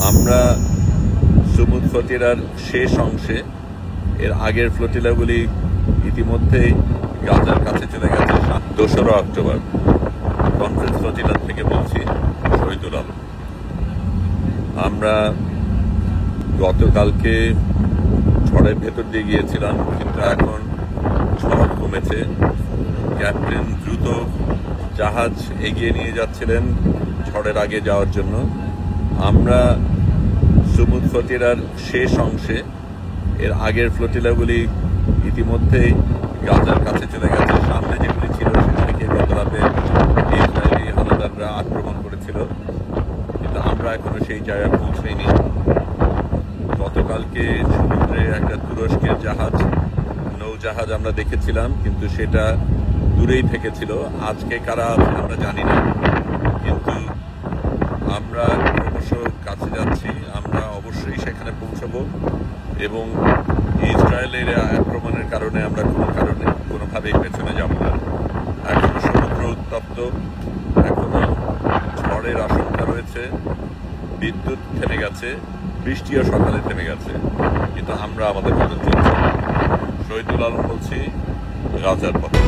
আমরা সুমুদ ফ্লোটিলার শেষ অংশে, এর আগের ফ্লোটিলাগুলি ইতিমধ্যেই গাজার কাছে চলে গেছে। 2রা অক্টোবর কনফারেন্স ফ্লোটিলার থেকে বলছি, শহীদুল আলম। আমরা গতকালকে ঝড়ের ভেতর দিয়ে গিয়েছিলাম, কিন্তু এখন ঝড় কমেছে। ক্যাপ্টেন দ্রুত জাহাজ এগিয়ে নিয়ে যাচ্ছিলেন ঝড়ের আগে যাওয়ার জন্য। আমরা সুমুদ ফ্লোটিলার শেষ অংশে, এর আগের ফ্লোটিলাগুলি ইতিমধ্যেই গাজার কাছে চলে গেছে। সামনে যেগুলি ছিল সেগুলিকে গত রাতে ইসরায়েলি হানাদাররা আক্রমণ করেছিল, কিন্তু আমরা এখনো সেই জায়গায় পৌঁছাইনি। গতকালকে সমুদ্রে একটা তুরস্কের নৌজাহাজ আমরা দেখেছিলাম, কিন্তু সেটা দূরেই থেকেছিল। আজকে কারা আছে আমরা জানি না, কিন্তু আমরা ক্রমশ কাছে যাচ্ছি। আমরা অবশ্যই সেখানে পৌঁছাবো এবং ইসরায়েলের আক্রমণের কারণে আমরা কোনোভাবেই পেছনে যাব না। এখনো সমুদ্র উত্তপ্ত, এখনো ঝড়ের আশঙ্কা রয়েছে, বিদ্যুৎ থেমে গেছে, বৃষ্টিও সকালে থেমে গেছে, কিন্তু আমরা আমাদের মতো চলছি। শহীদুল আলম বলছি, গাজার পথে।